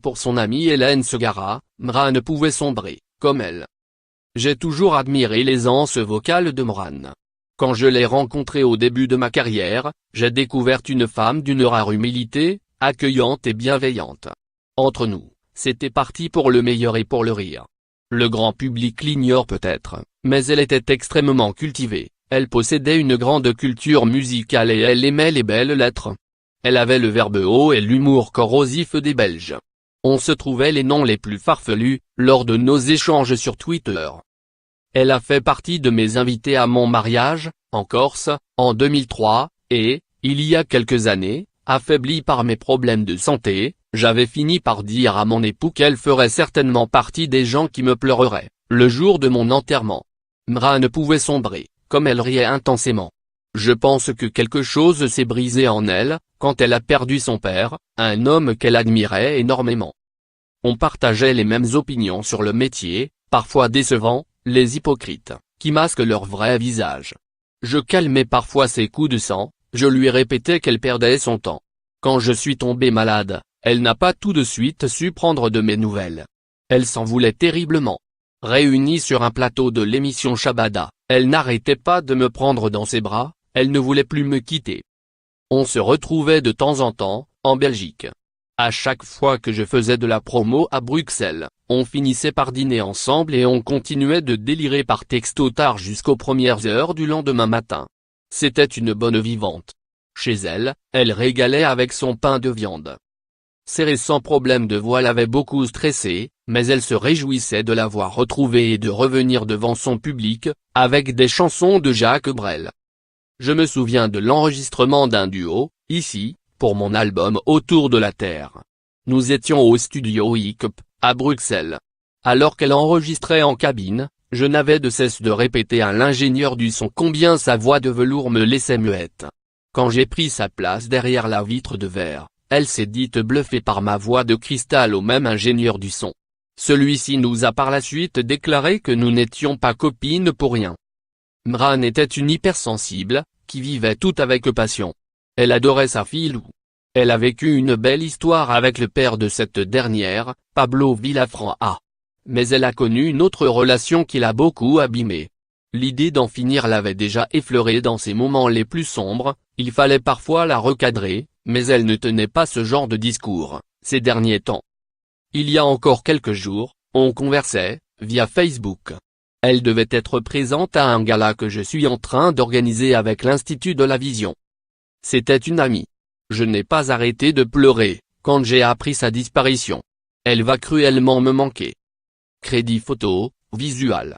Pour son amie Hélène Segara, Mran ne pouvait sombrer, comme elle. J'ai toujours admiré l'aisance vocale de Mran. Quand je l'ai rencontrée au début de ma carrière, j'ai découvert une femme d'une rare humilité, accueillante et bienveillante. Entre nous, c'était parti pour le meilleur et pour le rire. Le grand public l'ignore peut-être, mais elle était extrêmement cultivée, elle possédait une grande culture musicale et elle aimait les belles lettres. Elle avait le verbe haut et l'humour corrosif des Belges. On se trouvait les noms les plus farfelus, lors de nos échanges sur Twitter. Elle a fait partie de mes invités à mon mariage, en Corse, en 2003, et, il y a quelques années, affaibli par mes problèmes de santé, j'avais fini par dire à mon époux qu'elle ferait certainement partie des gens qui me pleureraient, le jour de mon enterrement. Mran ne pouvait sombrer, comme elle riait intensément. Je pense que quelque chose s'est brisé en elle, quand elle a perdu son père, un homme qu'elle admirait énormément. On partageait les mêmes opinions sur le métier, parfois décevant, les hypocrites, qui masquent leur vrai visage. Je calmais parfois ses coups de sang, je lui répétais qu'elle perdait son temps. Quand je suis tombé malade, elle n'a pas tout de suite su prendre de mes nouvelles. Elle s'en voulait terriblement. Réunie sur un plateau de l'émission Shabada, elle n'arrêtait pas de me prendre dans ses bras, elle ne voulait plus me quitter. On se retrouvait de temps en temps, en Belgique. À chaque fois que je faisais de la promo à Bruxelles, on finissait par dîner ensemble et on continuait de délirer par texto tard jusqu'aux premières heures du lendemain matin. C'était une bonne vivante. Chez elle, elle régalait avec son pain de viande. Ses récents problèmes de voix l'avaient beaucoup stressée, mais elle se réjouissait de l'avoir retrouvée et de revenir devant son public, avec des chansons de Jacques Brel. Je me souviens de l'enregistrement d'un duo, ici, pour mon album Autour de la Terre. Nous étions au studio ICP, à Bruxelles. Alors qu'elle enregistrait en cabine, je n'avais de cesse de répéter à l'ingénieur du son combien sa voix de velours me laissait muette. Quand j'ai pris sa place derrière la vitre de verre, elle s'est dite bluffée par ma voix de cristal au même ingénieur du son. Celui-ci nous a par la suite déclaré que nous n'étions pas copines pour rien. Mran était une hypersensible, qui vivait tout avec passion. Elle adorait sa fille Lou. Elle a vécu une belle histoire avec le père de cette dernière, Pablo Villafranc A. Mais elle a connu une autre relation qui l'a beaucoup abîmée. L'idée d'en finir l'avait déjà effleurée dans ses moments les plus sombres, il fallait parfois la recadrer, mais elle ne tenait pas ce genre de discours, ces derniers temps. Il y a encore quelques jours, on conversait, via Facebook. Elle devait être présente à un gala que je suis en train d'organiser avec l'Institut de la Vision. C'était une amie. Je n'ai pas arrêté de pleurer, quand j'ai appris sa disparition. Elle va cruellement me manquer. Crédit photo, visual.